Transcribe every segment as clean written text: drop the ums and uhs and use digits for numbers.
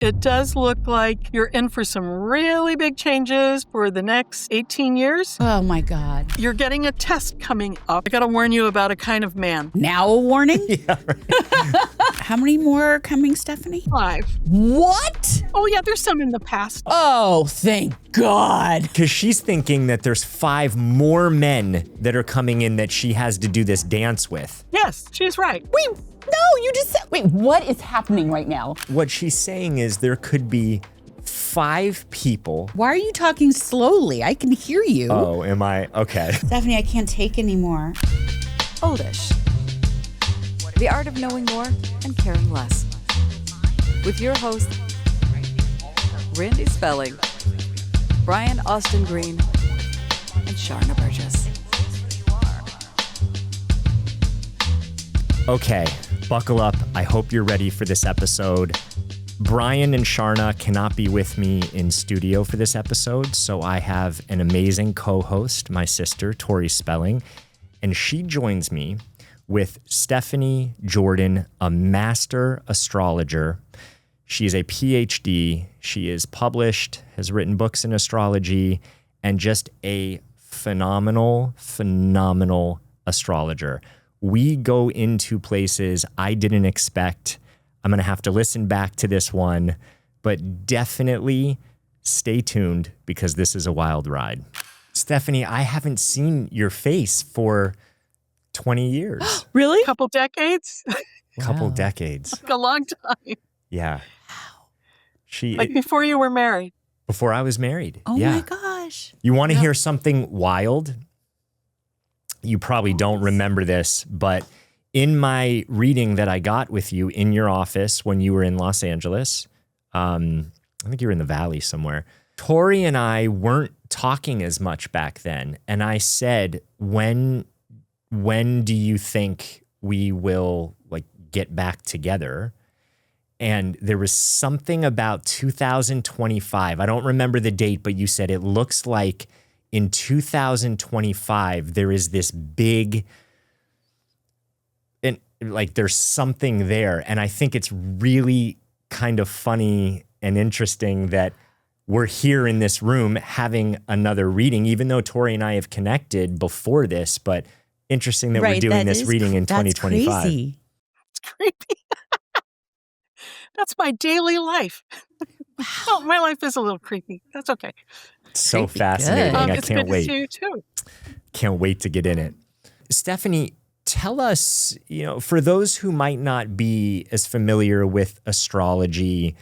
It does look like you're in for some really big changes for the next 18 years. Oh, my God. You're getting a test coming up. I got to warn you about a kind of man. Now a warning? Yeah, right. How many more are coming, Stephanie? 5. What? Oh, yeah, there's some in the past. Oh, thank God. Because she's thinking that there's 5 more men that are coming in that she has to do this dance with. Yes, she's right. Wait, no, you just said, wait, what is happening right now? What she's saying is there could be 5 people. Why are you talking slowly? I can hear you. Oh, am I? Okay. Stephanie, I can't take anymore. Oldish. The art of knowing more and caring less. With your host, Randy Spelling, Brian Austin Green, and Sharna Burgess. Okay, buckle up. I hope you're ready for this episode. Brian and Sharna cannot be with me in studio for this episode, so I have an amazing co-host, my sister, Tori Spelling, and she joins me with Stephanie Jourdan, a master astrologer. She is a PhD. She is published, has written books in astrology, and just a phenomenal astrologer. We go into places I didn't expect. I'm going to have to listen back to this one, but definitely stay tuned because this is a wild ride. Stephanie, I haven't seen your face for 20 years. Really? A couple decades. Couple decades. Like a long time. Yeah. Like before you were married. Before I was married. Oh yeah. my gosh. You want to hear something wild? You probably don't remember this, but in my reading that I got with you in your office when you were in Los Angeles, I think you were in the Valley somewhere, Tori and I weren't talking as much back then. And I said, when do you think we will get back together? And there was something about 2025. I don't remember the date, but you said it looks like in 2025, there is this big, and there's something there. And I think it's really kind of funny and interesting that we're here in this room having another reading, even though Tori and I have connected before this, but interesting that we're doing this reading in 2025. That's crazy. It's creepy. That's my daily life. Oh, my life is a little creepy. That's okay. So Creepy fascinating. good. I It's can't good wait. to see you too. Can't wait to get in it. Stephanie, tell us, for those who might not be as familiar with astrology,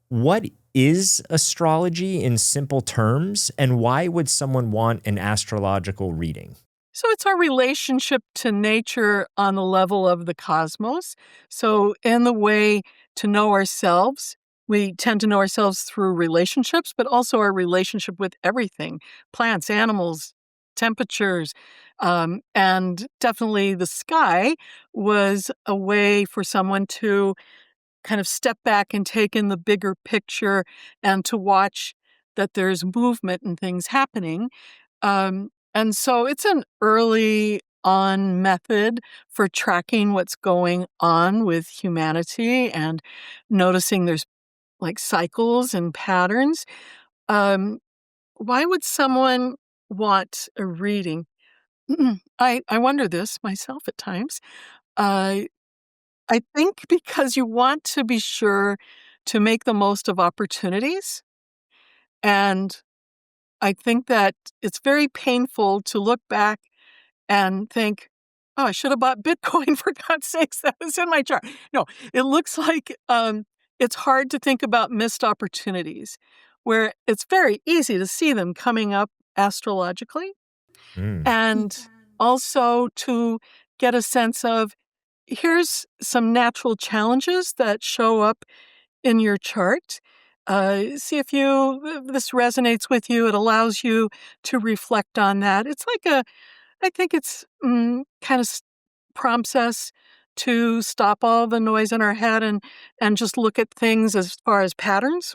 what is astrology in simple terms, and why would someone want an astrological reading? So it's our relationship to nature on the level of the cosmos. So in the way to know ourselves, we tend to know ourselves through relationships, but also our relationship with everything, plants, animals, temperatures, and definitely the sky was a way for someone to kind of step back and take in the bigger picture and to watch that there's movement and things happening. And so it's an early on method for tracking what's going on with humanity and noticing there's cycles and patterns. Why would someone want a reading? I wonder this myself at times. I think because you want to be sure to make the most of opportunities. And I think that it's very painful to look back and think, oh, I should have bought Bitcoin, for God's sakes, that was in my chart. No, it looks like it's hard to think about missed opportunities, where it's very easy to see them coming up astrologically, and also to get a sense of, here's some natural challenges that show up in your chart. See if this resonates with you. It allows you to reflect on that. It's I think it's kind of prompts us to stop all the noise in our head and just look at things as far as patterns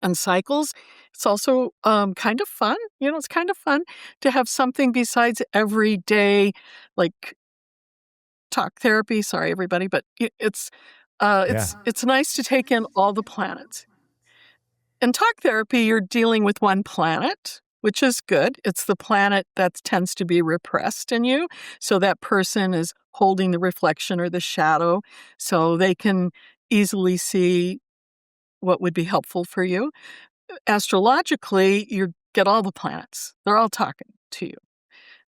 and cycles. It's also kind of fun. It's kind of fun to have something besides everyday, talk therapy. Sorry, everybody, but it's It's nice to take in all the planets. In talk therapy, you're dealing with one planet, which is good. It's the planet that tends to be repressed in you. So that person is holding the reflection or the shadow so they can easily see what would be helpful for you. Astrologically, you get all the planets. They're all talking to you.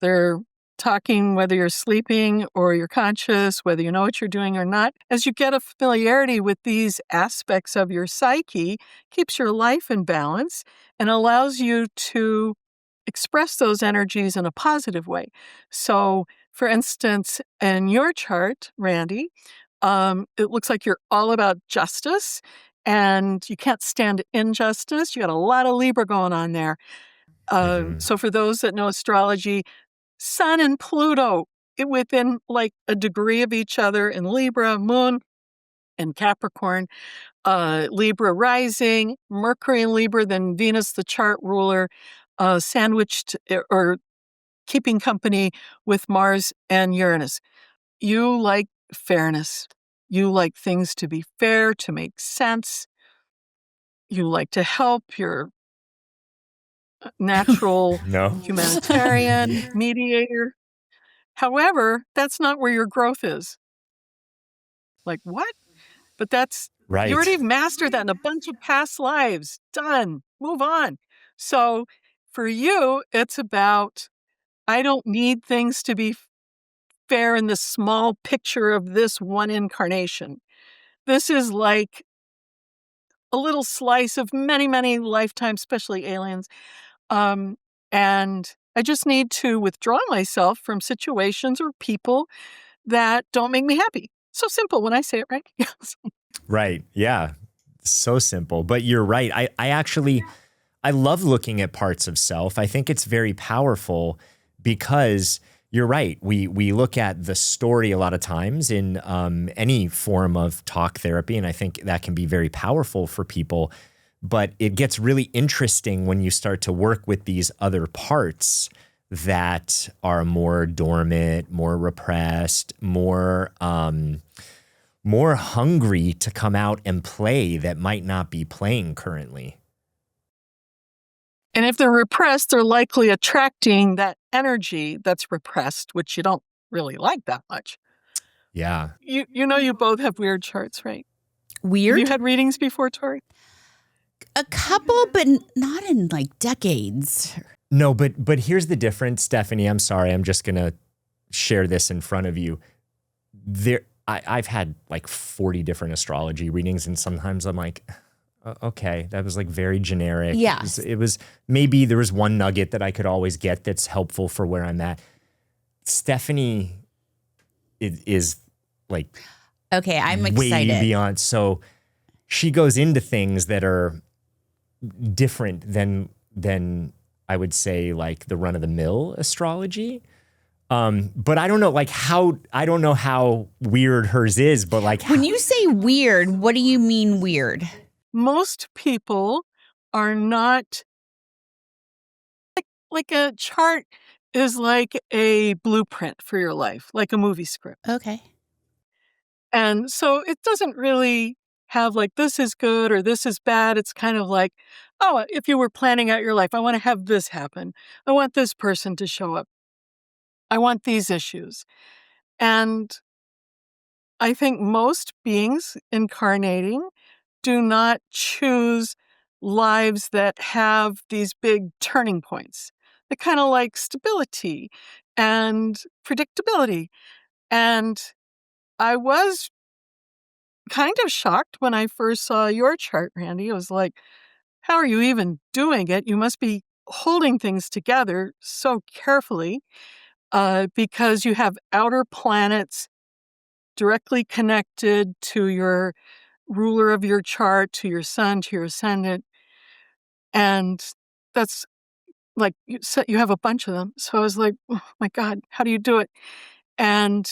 They're talking whether you're sleeping or you're conscious, whether you know what you're doing or not. As you get a familiarity with these aspects of your psyche, keeps your life in balance and allows you to express those energies in a positive way. So, for instance, in your chart, Randy, it looks like you're all about justice and you can't stand injustice. You got a lot of Libra going on there. So for those that know astrology, Sun and Pluto within like a degree of each other in Libra, Moon and Capricorn, Libra rising, Mercury in Libra, then Venus, the chart ruler, sandwiched or keeping company with Mars and Uranus. You like fairness. You like things to be fair, to make sense. You like to help. You're a natural No. humanitarian, mediator. However, that's not where your growth is. Like, what? But that's, Right. you already mastered that in a bunch of past lives. Done. Move on. So for you, it's about, I don't need things to be fair in the small picture of this one incarnation. This is like a little slice of many, many lifetimes, especially aliens. And I just need to withdraw myself from situations or people that don't make me happy. So simple when I say it, right? Yes. Right. Yeah. So simple. But you're right. I love looking at parts of self. I think it's very powerful because you're right. We look at the story a lot of times in any form of talk therapy, and I think that can be very powerful for people. But it gets really interesting when you start to work with these other parts that are more dormant, more repressed, more hungry to come out and play that might not be playing currently. And if they're repressed, they're likely attracting that energy that's repressed, which you don't really like that much. Yeah. You know you both have weird charts, right? Weird? Have you had readings before, Tori? A couple, but not in like decades. No, but here's the difference, Stephanie. I'm sorry. I'm just going to share this in front of you. I've had like 40 different astrology readings, and sometimes I'm like, okay, that was like very generic. Yeah. It was maybe there was one nugget that I could always get that's helpful for where I'm at. Stephanie is like, okay, I'm way excited. beyond. So she goes into things that are different than I would say like the run of the mill astrology. But I don't know I don't know how weird hers is, but like When you say weird, what do you mean weird? Most people are not like a chart is like a blueprint for your life, like a movie script. Okay. And so it doesn't really have like, this is good or this is bad. It's kind of like, oh, if you were planning out your life, I want to have this happen. I want this person to show up. I want these issues. And I think most beings incarnating do not choose lives that have these big turning points. They kind of like stability and predictability. And I was kind of shocked when I first saw your chart, Randy. I was like, how are you even doing it? You must be holding things together so carefully because you have outer planets directly connected to your ruler of your chart, to your sun, to your ascendant. And that's like, you have a bunch of them. So I was like, oh my God, how do you do it? And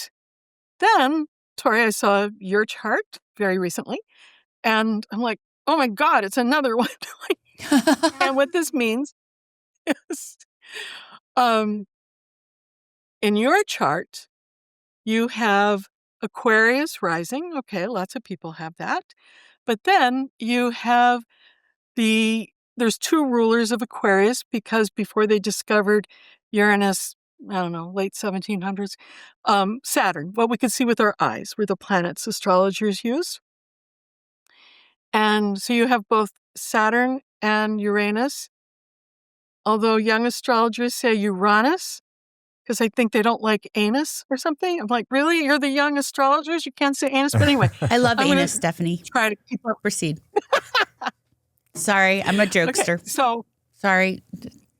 then, Tori, I saw your chart very recently. And I'm like, oh my God, it's another one. And what this means is in your chart, you have Aquarius rising. Okay, lots of people have that. But then you have there's two rulers of Aquarius because before they discovered Uranus, I don't know, late 1700s, Saturn, what we could see with our eyes, were the planets astrologers use. And so you have both Saturn and Uranus, although young astrologers say Uranus, because I think they don't like anus or something. I'm like, really? You're the young astrologers? You can't say anus? But anyway. I love I'm gonna anus, Stephanie. Try to keep up. Proceed. Sorry, I'm a jokester. Okay, so Sorry.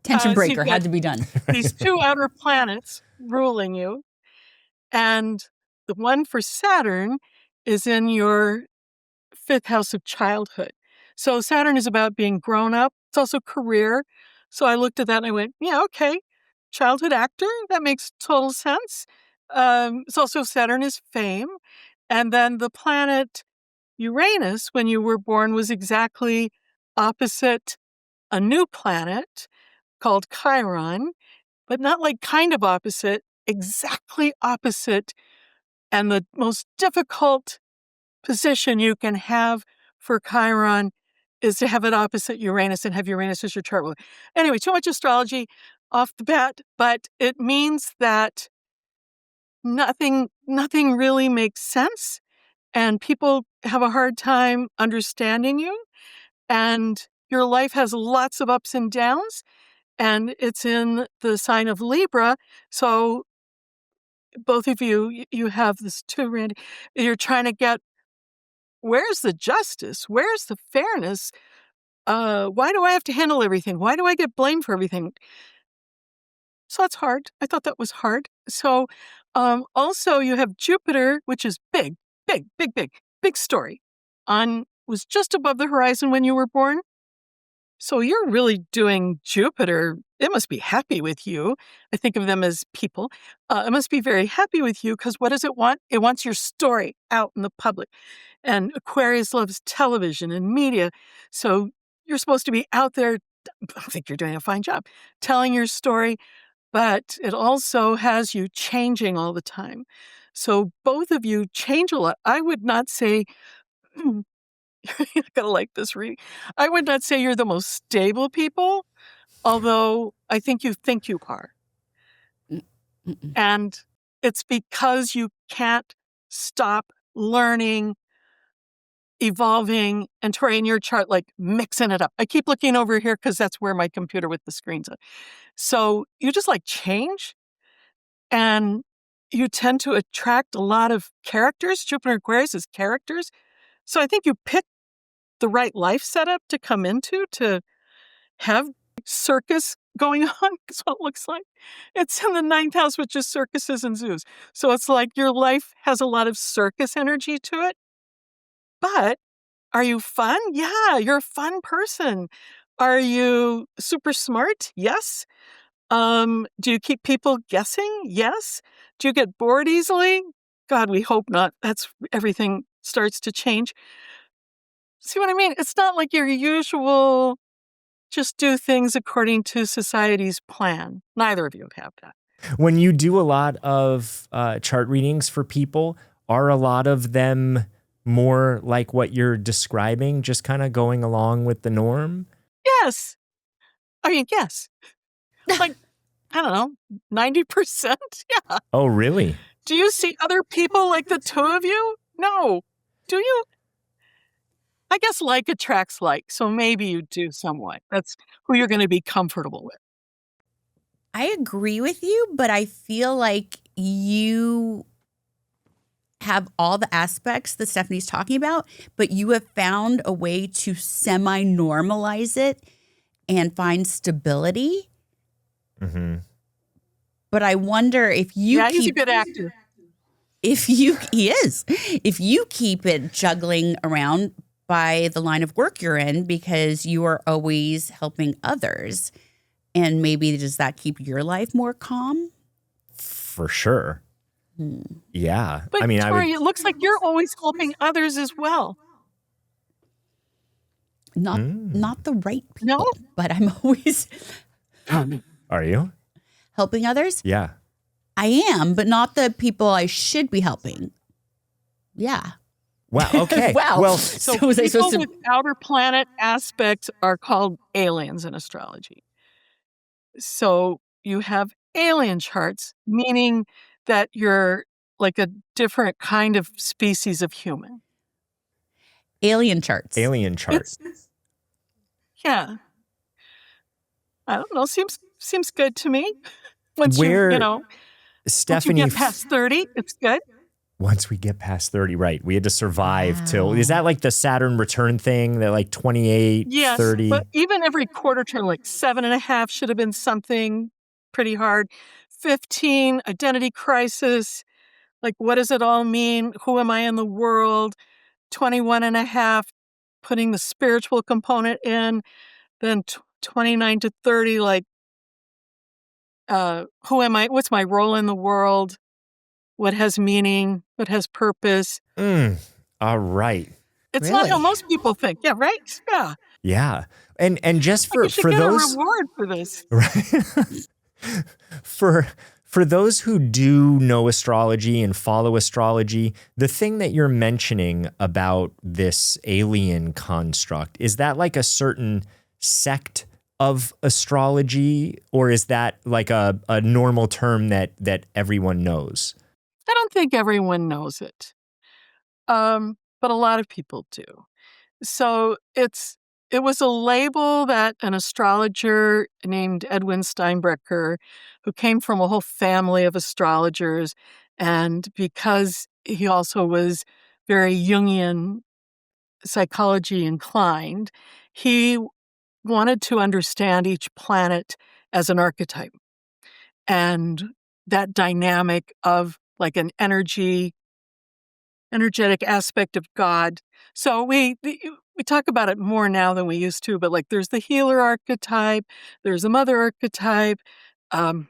Tension so breaker you've had got to be done. these two outer planets ruling you. And the one for Saturn is in your fifth house of childhood. So Saturn is about being grown up. It's also career. So I looked at that and I went, yeah, okay. Childhood actor, that makes total sense. It's also Saturn is fame. And then the planet Uranus, when you were born, was exactly opposite a new planet called Chiron, but not like kind of opposite, exactly opposite. And the most difficult position you can have for Chiron is to have it opposite Uranus and have Uranus as your chart ruler. Anyway, too much astrology off the bat, but it means that nothing really makes sense, and people have a hard time understanding you, and your life has lots of ups and downs, and it's in the sign of Libra. So both of you have this too, Randy. You're trying to get, where's the justice? Where's the fairness? Why do I have to handle everything? Why do I get blamed for everything? So that's hard. I thought that was hard. So also you have Jupiter, which is big, big, big, big, big story. Was just above the horizon when you were born. So you're really doing Jupiter. It must be happy with you. I think of them as people. It must be very happy with you because what does it want? It wants your story out in the public. And Aquarius loves television and media. So you're supposed to be out there. I think you're doing a fine job telling your story, but it also has you changing all the time. So both of you change a lot. I would not say, you're not going to like this reading. I would not say you're the most stable people, although I think you are. Mm-mm. And it's because you can't stop learning, evolving, and Tori, in your chart, like mixing it up. I keep looking over here because that's where my computer with the screens are. So you just like change, and you tend to attract a lot of characters. Jupiter Aquarius is characters. So I think you pick the right life setup to come into to have circus going on. That's what it looks like. It's in the 9th house, which is circuses and zoos. So it's like your life has a lot of circus energy to it. But are you fun? Yeah, you're a fun person. Are you super smart? Yes. Do you keep people guessing? Yes. Do you get bored easily? God, we hope not. Everything starts to change. See what I mean? It's not like your usual just do things according to society's plan. Neither of you have that. When you do a lot of chart readings for people, are a lot of them more like what you're describing, just kind of going along with the norm? Yes. I mean, yes. Like, I don't know, 90%? Yeah. Oh, really? Do you see other people like the two of you? No. Do you? I guess like attracts like, so maybe you do somewhat. That's who you're going to be comfortable with. I agree with you, but I feel like you have all the aspects that Stephanie's talking about, but you have found a way to semi-normalize it and find stability. Mm-hmm. But I wonder if you he's a good actor. He is. If you keep it juggling around by the line of work you're in because you are always helping others, and maybe does that keep your life more calm? For sure. Yeah. But I mean, Tori, it looks like you're always helping others as well. Not the right people, No? but I'm always Are you? helping others. Yeah. I am, but not the people I should be helping. Yeah. Wow. Okay. Wow. Well, So was I people supposed to? with outer planet aspects are called aliens in astrology. So you have alien charts, meaning that you're like a different kind of species of human. Alien charts. alien chart. Yeah. I don't know. Seems good to me. Once Where, once you Stephanie, get past 30, it's good. once we get past 30, right? We had to survive till, Wow. is that like the Saturn return thing that like 28, Yes, 30? but even every quarter turn, like 7.5 should have been something pretty hard. 15, identity crisis. Like, what does it all mean? Who am I in the world? 21.5, putting the spiritual component in. Then 29 to 30, like, who am I? What's my role in the world? What has meaning? What has purpose? All right. It's not how Really? most people think. Yeah, right? Yeah. Yeah. And just Like you should for get those a reward for this. right? For those who do know astrology and follow astrology, the thing that you're mentioning about this alien construct, is that like a certain sect of astrology, or is that like a normal term that everyone knows? I don't think everyone knows it, but a lot of people do. So it was a label that an astrologer named Edwin Steinbrecher, who came from a whole family of astrologers, and because he also was very Jungian psychology inclined, he wanted to understand each planet as an archetype and that dynamic of like an energetic aspect of God. So we talk about it more now than we used to, but like there's the healer archetype, there's the mother archetype, um,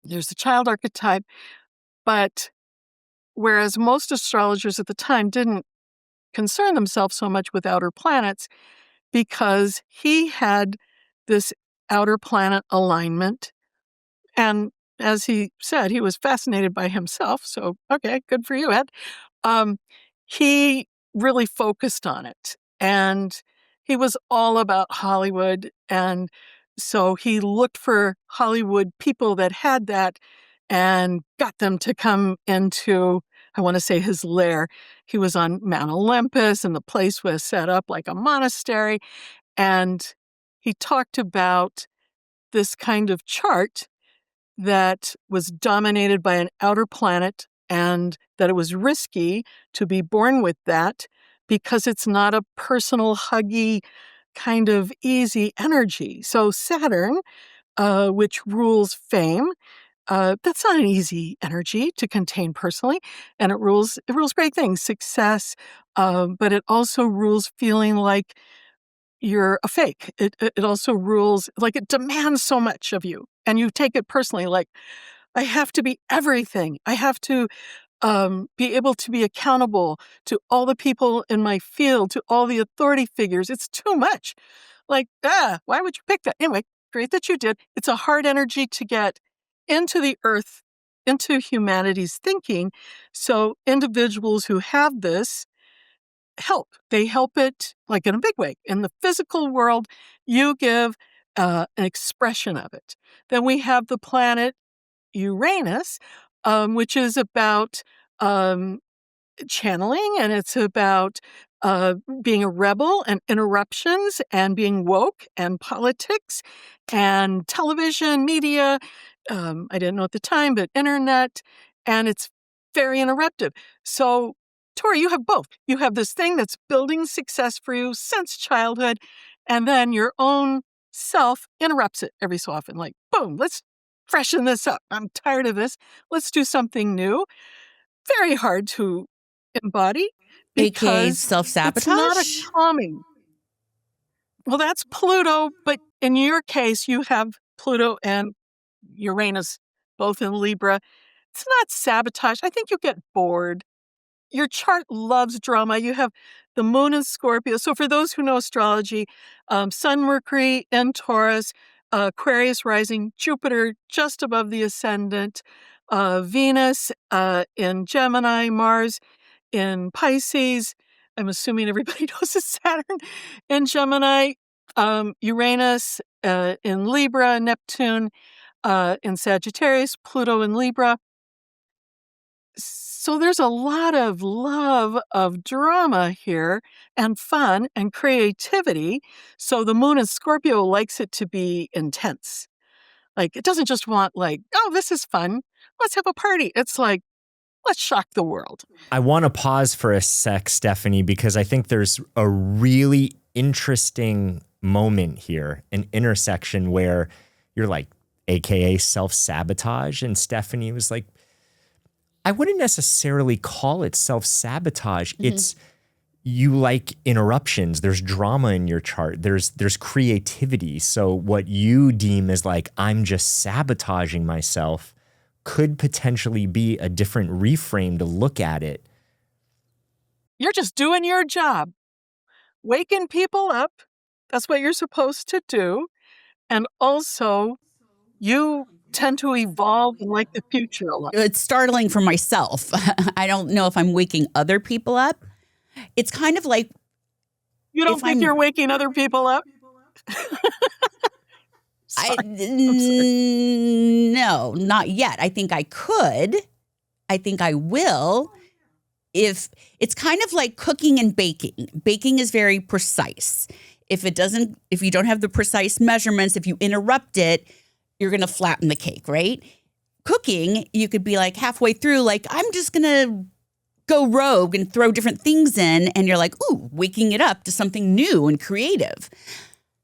there's the child archetype. But whereas most astrologers at the time didn't concern themselves so much with outer planets, because he had this outer planet alignment. And as he said, he was fascinated by himself. So, okay, good for you, Ed. Um, he really focused on it. And he was all about Hollywood. And so he looked for Hollywood people that had that and got them to come into, I want to say, his lair. He was on Mount Olympus, and the place was set up like a monastery. And he talked about this kind of chart that was dominated by an outer planet, and that it was risky to be born with that because it's not a personal, huggy, kind of easy energy. So Saturn, which rules fame, that's not an easy energy to contain personally, and it rules great things, success, but it also rules feeling like you're a fake. It also rules, like it demands so much of you, and you take it personally. Like, I have to be everything. I have to be able to be accountable to all the people in my field, to all the authority figures. It's too much. Like, why would you pick that? Anyway, great that you did. It's a hard energy to get into the earth, into humanity's thinking. So individuals who have this help. They help it like in a big way. In the physical world, you give an expression of it. Then we have the planet Uranus, which is about channeling, and it's about being a rebel and interruptions and being woke and politics and television, media. I didn't know at the time, but internet, and it's very interruptive. So, Tori, you have both. You have this thing that's building success for you since childhood, and then your own self interrupts it every so often. Like, boom, let's freshen this up. I'm tired of this. Let's do something new. Very hard to embody AKA because self-sabotage? it's not a calming. Well, that's Pluto, but in your case, you have Pluto and Uranus both in Libra. It's not sabotage. I think you get bored. Your chart loves drama. You have the moon in Scorpio. So for those who know astrology, Sun, Mercury in Taurus, Aquarius rising, Jupiter just above the ascendant, Venus in Gemini, Mars in Pisces. I'm assuming everybody knows it's Saturn in Gemini, Uranus in Libra, Neptune in Sagittarius, Pluto in Libra. So there's a lot of love of drama here and fun and creativity. So the moon in Scorpio likes it to be intense. Like, it doesn't just want like, oh, this is fun. Let's have a party. It's like, let's shock the world. I want to pause for a sec, Stephanie, because I think there's a really interesting moment here, an intersection where you're like, AKA self-sabotage. And Stephanie was like, I wouldn't necessarily call it self-sabotage. Mm-hmm. It's you like interruptions. There's drama in your chart. There's creativity. So what you deem as like, I'm just sabotaging myself could potentially be a different reframe to look at it. You're just doing your job, waking people up. That's what you're supposed to do. And also, you tend to evolve in like the future a lot. It's startling for myself. I don't know if I'm waking other people up. It's kind of like, you don't think you're waking other people up? No, not yet. I think I could. I think I will. If it's kind of like cooking and baking. Baking is very precise. If you don't have the precise measurements, if you interrupt it, you're going to flatten the cake, right? Cooking, you could be like halfway through, like, I'm just going to go rogue and throw different things in. And you're like, ooh, waking it up to something new and creative.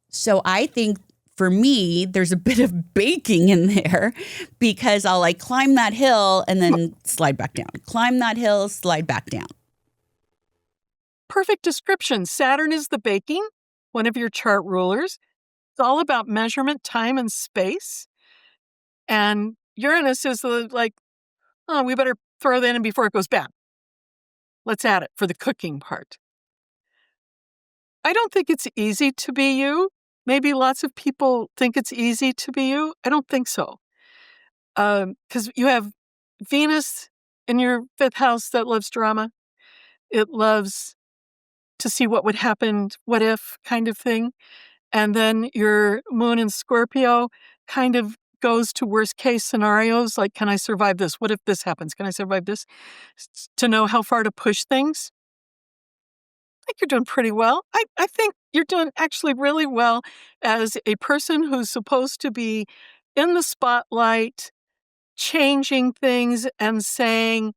So I think for me, there's a bit of baking in there because I'll like climb that hill and then slide back down. Climb that hill, slide back down. Perfect description. Saturn is the baking, one of your chart rulers. It's all about measurement, time, and space. And Uranus is like, oh, we better throw that in before it goes bad. Let's add it for the cooking part. I don't think it's easy to be you. Maybe lots of people think it's easy to be you. I don't think so. Because you have Venus in your 5th house that loves drama. It loves to see what would happen, what if kind of thing. And then your moon in Scorpio kind of goes to worst case scenarios. Like, can I survive this? What if this happens? Can I survive this? To know how far to push things. I think you're doing pretty well. I think you're doing actually really well as a person who's supposed to be in the spotlight, changing things and saying,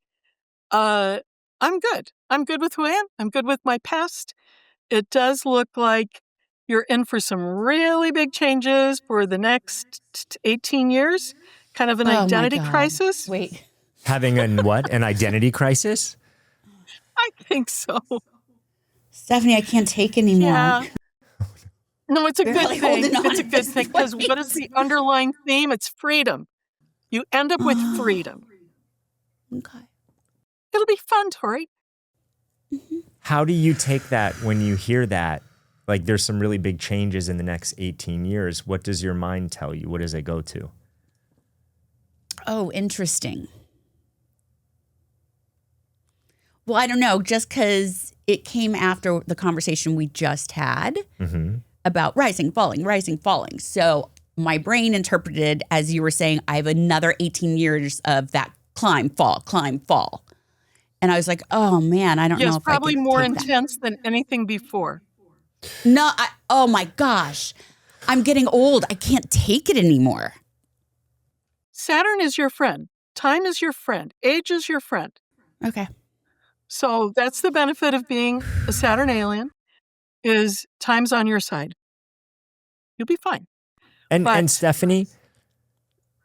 I'm good. I'm good with who I am. I'm good with my past. It does look like you're in for some really big changes for the next 18 years, kind of an identity crisis. Wait. Having an identity crisis? I think so. Stephanie, I can't take anymore. Yeah. No, it's a good Barely thing. holding on It's a at good this thing because point. what is the underlying theme? It's freedom. You end up with freedom. Okay. It'll be fun, Tori. How do you take that when you hear that? Like, there's some really big changes in the next 18 years. What does your mind tell you? What does it go to? Oh, interesting. Well, I don't know, just because it came after the conversation we just had about rising, falling. So my brain interpreted, as you were saying, I have another 18 years of that climb, fall. And I was like, oh man, I don't know if I could probably more take that. intense than anything before. No, oh my gosh. I'm getting old. I can't take it anymore. Saturn is your friend. Time is your friend. Age is your friend. Okay. So that's the benefit of being a Saturn alien, is time's on your side. You'll be fine. And Stephanie?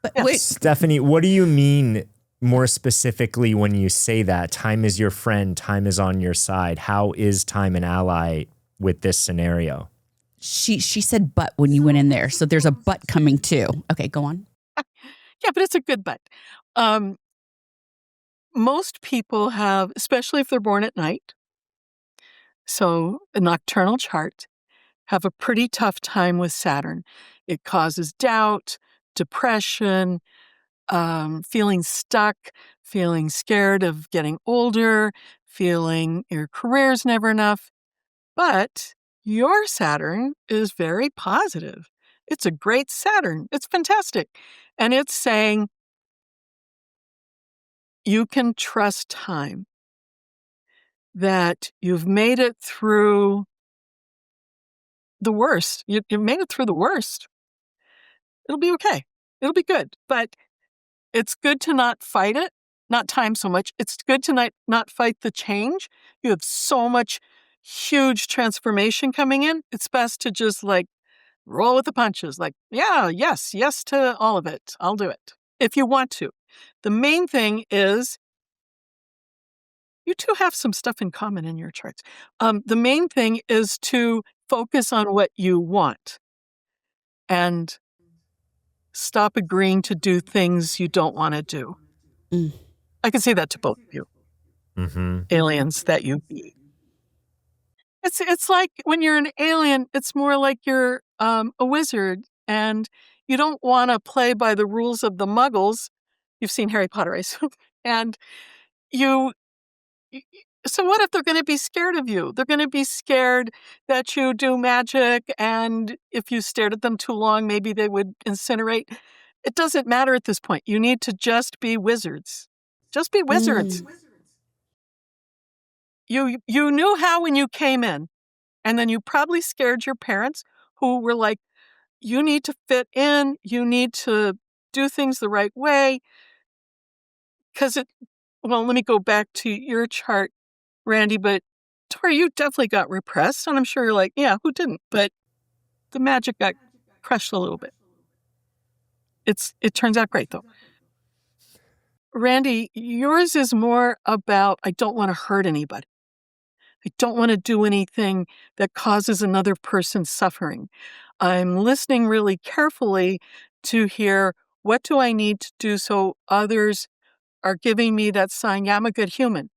But Yes. wait, Stephanie, what do you mean more specifically when you say that? Time is your friend, time is on your side. How is time an ally with this scenario? she said but when you went in there. So there's a but coming too. Okay, go on. Yeah, but it's a good but. Most people have, especially if they're born at night, so a nocturnal chart, have a pretty tough time with Saturn. It causes doubt, depression, feeling stuck, feeling scared of getting older, feeling your career's never enough. But your Saturn is very positive. It's a great Saturn. It's fantastic. And it's saying you can trust time, that you've made it through the worst. You've made it through the worst. It'll be okay. It'll be good. But it's good to not fight it, not time so much. It's good to not fight the change. You have so much huge transformation coming in. It's best to just like roll with the punches. Like, yeah, yes to all of it. I'll do it if you want to. The main thing is you two have some stuff in common in your charts. The main thing is to focus on what you want and stop agreeing to do things you don't want to do. Mm. I can say that to both of you, aliens that you be. It's like when you're an alien, it's more like you're a wizard and you don't want to play by the rules of the muggles. You've seen Harry Potter, I assume. And so what if they're going to be scared of you? They're going to be scared that you do magic, and if you stared at them too long, maybe they would incinerate. It doesn't matter at this point. You need to just be wizards. Just be wizards. You knew how when you came in, and then you probably scared your parents who were like, you need to fit in, you need to do things the right way. Well, let me go back to your chart, Randy, but Tori, you definitely got repressed, and I'm sure you're like, yeah, who didn't? But the magic got crushed a little bit. It turns out great, though. Randy, yours is more about, I don't want to hurt anybody. I don't want to do anything that causes another person suffering. I'm listening really carefully to hear, what do I need to do so others are giving me that sign, yeah, I'm a good human.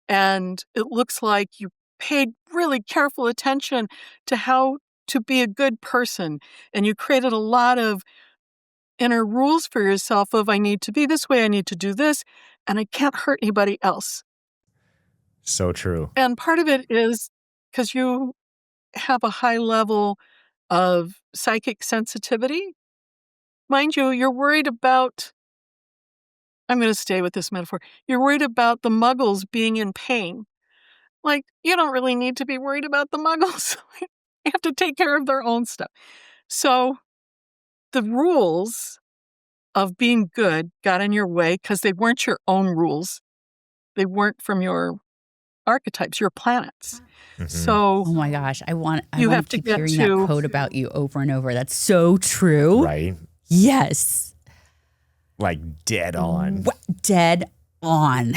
And it looks like you paid really careful attention to how to be a good person. And you created a lot of inner rules for yourself of, I need to be this way, I need to do this, and I can't hurt anybody else. So true. And part of it is because you have a high level of psychic sensitivity. Mind you, you're worried about, I'm going to stay with this metaphor, you're worried about the muggles being in pain. Like, you don't really need to be worried about the muggles. They have to take care of their own stuff. So the rules of being good got in your way because they weren't your own rules. They weren't from your archetypes, your planets. So, oh my gosh, I want have to keep to get hearing to- that quote about you over and over. That's so true. Right? Yes. Like dead on. Dead on.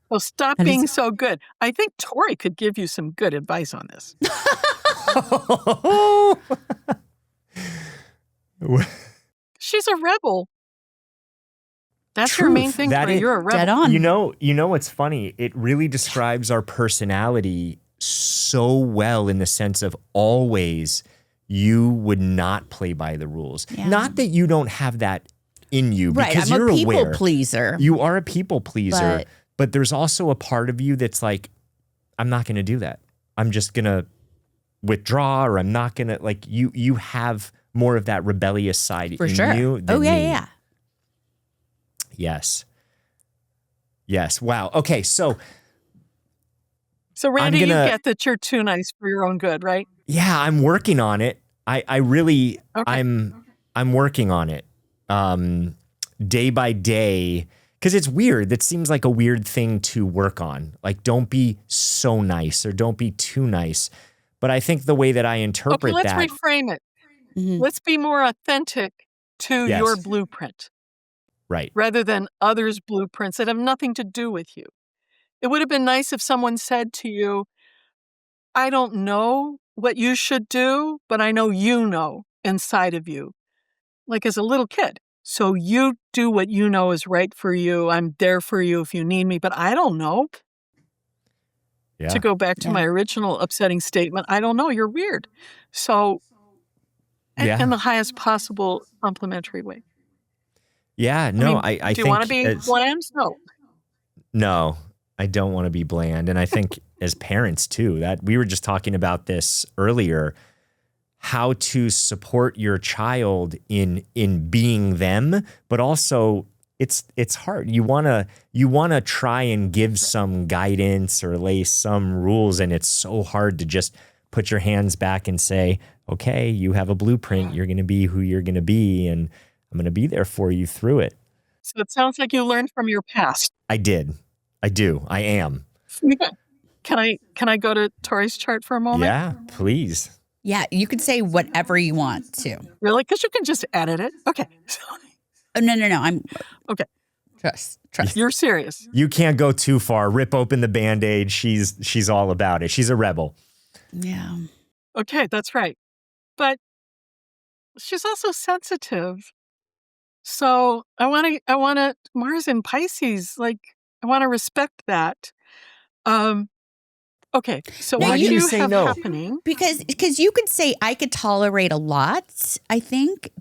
well, stop being so good. I think Tori could give you some good advice on this. She's a rebel. That's your main thing, Tori. You're a rebel. Dead on. You know what's funny? It really describes our personality so well in the sense of always you would not play by the rules. Yeah. Not that you don't have that in you, Right, because I'm you're a people aware. pleaser. You are a people pleaser, But- but there's also a part of you that's like, I'm not going to do that. I'm just going to withdraw, or I'm not going to, like, you have more of that rebellious side For in sure. you than Oh, yeah, me. yeah. Yes. Wow. Okay. So Randy, I'm gonna- you get that you're too nice for your own good, right? yeah, I'm working on it. I really, Okay. I'm working on it, day by day. Cause it's weird. That seems like a weird thing to work on. Like, don't be so nice or don't be too nice. But I think the way that I interpret let's that, reframe it. Mhm. Let's be more authentic to Yes. your blueprint right. rather than others' blueprints that have nothing to do with you. It would have been nice if someone said to you, I don't know what you should do, but I know you know inside of you, like as a little kid. So you do what you know is right for you. I'm there for you if you need me, but I don't know. Yeah. To go back to my original upsetting statement, I don't know, you're weird. So, Yeah. in the highest possible complimentary way. Yeah. No, I do think you want to be as- bland? No. No. I don't want to be bland. And I think as parents too, that we were just talking about this earlier, how to support your child in being them, but also it's hard. You want to try and give some guidance or lay some rules, and it's so hard to just put your hands back and say, okay, you have a blueprint. You're going to be who you're going to be, and I'm going to be there for you through it. So it sounds like you learned from your past. I did. I do. I am. Can I go to Tori's chart for a moment? Yeah, please. Yeah, you could say whatever you want to. Really? Because you can just edit it. Okay. Oh, no. I'm Okay. Trust. You're serious. You can't go too far. Rip open the Band-Aid. She's all about it. She's a rebel. Yeah. Okay, that's right. But she's also sensitive. So I want to Mars in Pisces, like I want to respect that. Okay, so Now what you you say have no? happening? Because you could say I could tolerate a lot, I think,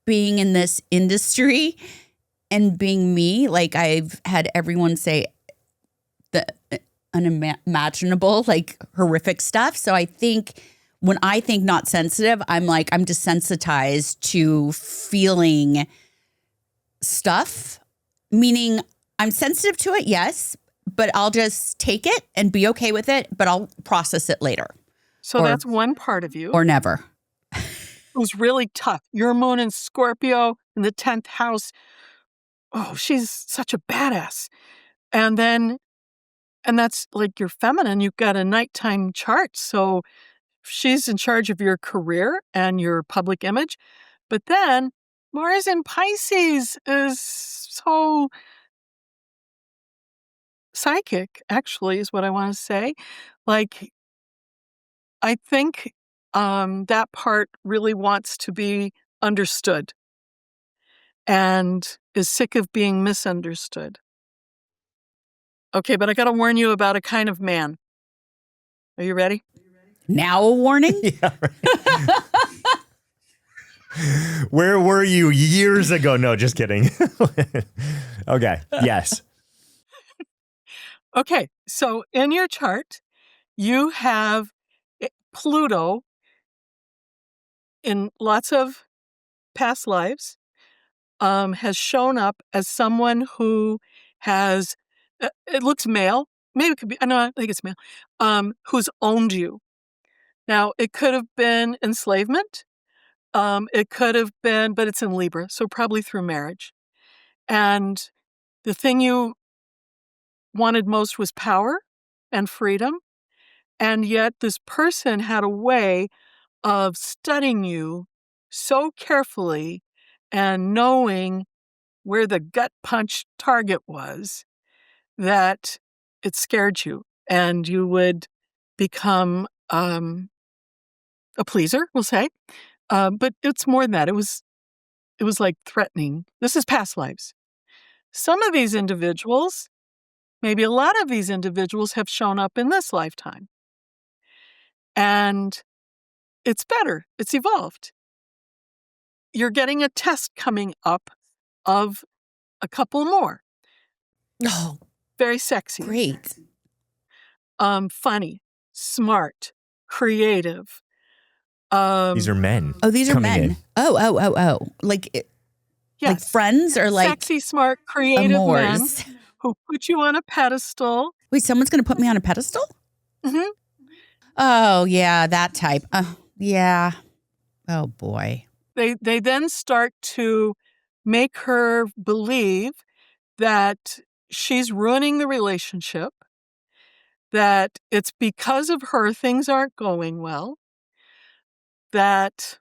being in this industry and being me. Like I've had everyone say the unimaginable, like horrific stuff. So I think when I think not sensitive, I'm desensitized to feeling stuff, meaning I'm sensitive to it, yes, but I'll just take it and be okay with it, but I'll process it later. So that's one part of you. Or never. It was really tough. Your moon in Scorpio in the 10th house. Oh, she's such a badass. And that's like you're feminine. You've got a nighttime chart. So she's in charge of your career and your public image. But then Mars in Pisces is so psychic, actually, is what I want to say. Like, I think that part really wants to be understood and is sick of being misunderstood. Okay, but I got to warn you about a kind of man. Are you ready? Now a warning? Yeah. Right. Where were you years ago? No, just kidding. Okay. Yes. Okay, so in your chart, you have Pluto in lots of past lives, has shown up as someone who has, it looks male, maybe it could be, I think it's male, who's owned you. Now, it could have been enslavement. It could have been, but it's in Libra, so probably through marriage. And the thing you wanted most was power and freedom. And yet this person had a way of studying you so carefully and knowing where the gut punch target was that it scared you and you would become a pleaser, we'll say. But it's more than that. It was like threatening. This is past lives. Some of these individuals, maybe a lot of these individuals, have shown up in this lifetime. And it's better. It's evolved. You're getting a test coming up of a couple more. Oh, very sexy. great. Funny, smart, creative. These are men. Oh, these are coming men. in. Oh. Like Yes. friends or like sexy, smart, creative men amours. who put you on a pedestal. Wait, someone's going to put me on a pedestal? Mm-hmm. Oh, yeah, that type. Yeah. Oh, boy. They then start to make her believe that she's ruining the relationship, that it's because of her things aren't going well, that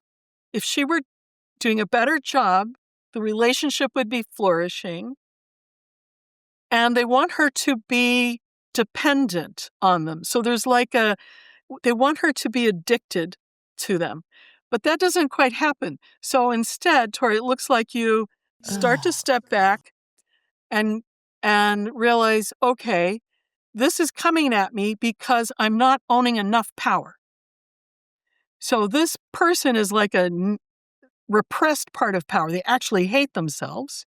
if she were doing a better job, the relationship would be flourishing. And they want her to be dependent on them. So there's they want her to be addicted to them. But that doesn't quite happen. So instead, Tori, it looks like you start to step back and realize, okay, this is coming at me because I'm not owning enough power. So this person is like a repressed part of power. They actually hate themselves,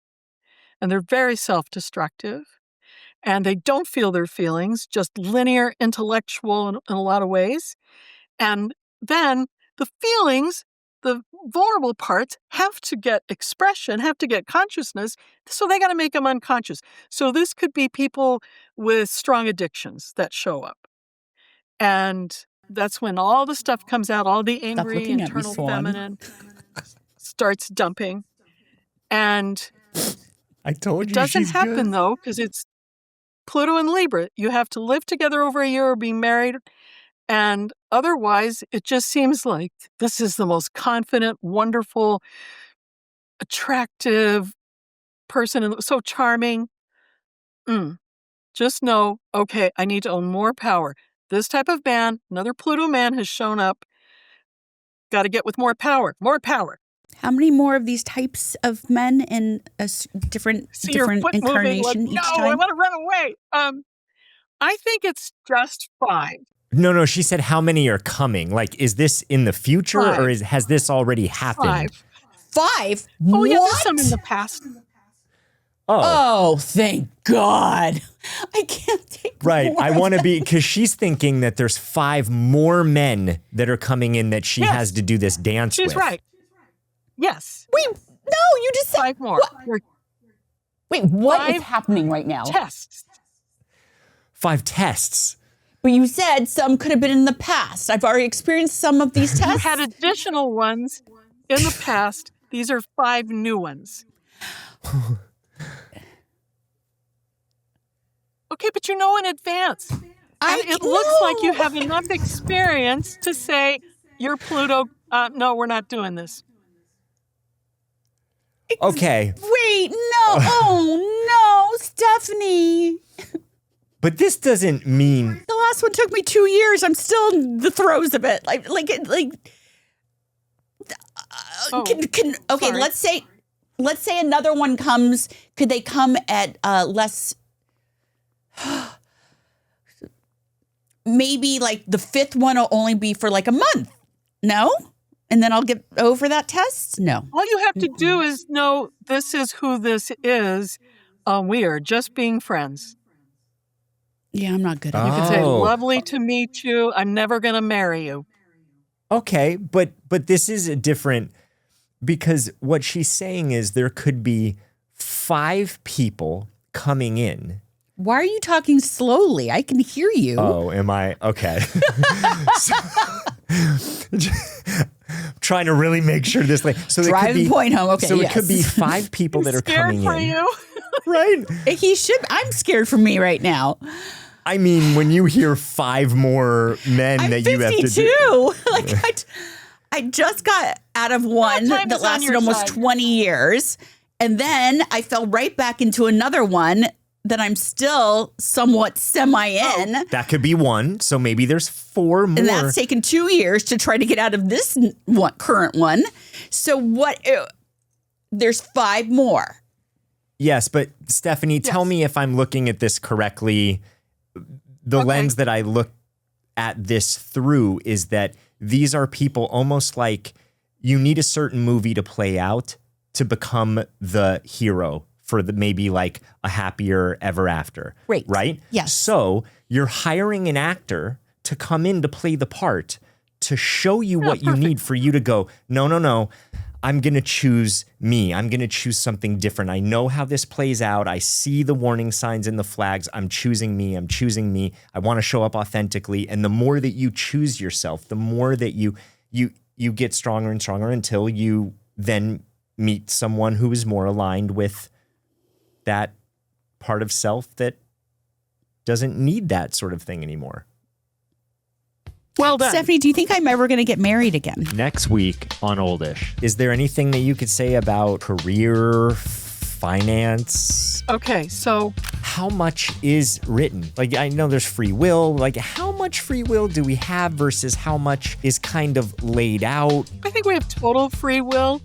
and they're very self-destructive. and they don't feel their feelings, just linear, intellectual in a lot of ways. And then the feelings, the vulnerable parts, have to get expression, have to get consciousness, so they got to make them unconscious. So this could be people with strong addictions that show up. And that's when all the stuff comes out, all the angry, looking at me, internal Swan. feminine starts dumping. And I told it you doesn't she's happen, good. though, because it's Pluto and Libra. You have to live together over a year or be married. And otherwise, it just seems like this is the most confident, wonderful, attractive person, and so charming. Just know, okay, I need to own more power. This type of man, another Pluto man, has shown up. Got to get with more power, more power. How many more of these types of men in a different See your foot moving, incarnation like, each no, time? I want to run away. I think it's just 5. No, she said how many are coming? Like, is this in the future 5. or has this already happened? 5? Oh, yeah, What? there's some in the past. Oh, thank God. I can't take Right. more I of want to that. be, because she's thinking that there's 5 more men that are coming in that she Yes. has to do this dance with. She's right. Yes. Wait, no, you just said 5 more. Your Wait, what is 5 happening right now? tests. 5 tests. But you said some could have been in the past. I've already experienced some of these You tests. had additional ones in the past. These are 5 new ones. Okay, but you know in advance. And it looks like you have enough experience to say, you're Pluto. No, we're not doing this. Okay. Wait, no. Oh, no, Stephanie. But this doesn't mean, The last one took me 2 years. I'm still in the throes of it. Oh, okay, sorry. let's say another one comes. Could they come at less? Maybe like the 5th one will only be for like a month. No? And then I'll get over that test? No. All you have to do is know this is who this is. We are just being friends. Yeah, I'm not good at You it. can say, Oh. lovely to meet you. I'm never going to marry you. okay, but this is a different, because what she's saying is there could be 5 people coming in. Why are you talking slowly? I can hear you. Oh, am I? Okay. Trying to really make sure this, so there Drive could the be, point home. Okay, so yes. it could be 5 people that are Scared coming for in. you. Right. He should. I'm scared for me right now. I mean, when you hear 5 more men I'm that you have to 52. do. I just got out of one time that is on lasted your almost side. 20 years. And then I fell right back into another one that I'm still somewhat semi in. That could be 1. So maybe there's 4 more. And that's taken 2 years to try to get out of this current one. So there's 5 more. Yes, but Stephanie, tell Yes. me if I'm looking at this correctly. The Okay. lens that I look at this through is that these are people almost like you need a certain movie to play out to become the hero for maybe like a happier ever after. Right. Right? Yes. So you're hiring an actor to come in to play the part to show you what you need for you to go, no. I'm going to choose me. I'm going to choose something different. I know how this plays out. I see the warning signs and the flags. I'm choosing me. I want to show up authentically. And the more that you choose yourself, the more that you get stronger and stronger until you then meet someone who is more aligned with that part of self that doesn't need that sort of thing anymore. Well done. Stephanie, do you think I'm ever going to get married again? Next week on Oldish, is there anything that you could say about career, finance? Okay, so How much is written? Like, I know there's free will. Like, how much free will do we have versus how much is kind of laid out? I think we have total free will.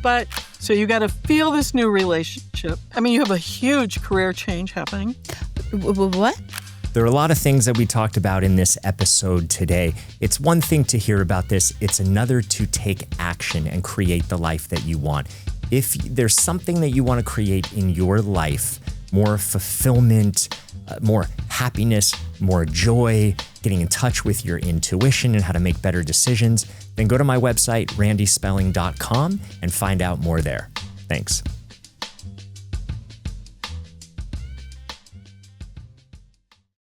But so you got to feel this new relationship. I mean, you have a huge career change happening. What? There are a lot of things that we talked about in this episode today. It's one thing to hear about this. It's another to take action and create the life that you want. If there's something that you want to create in your life, more fulfillment, more happiness, more joy, getting in touch with your intuition and how to make better decisions, then go to my website, randyspelling.com, and find out more there. Thanks.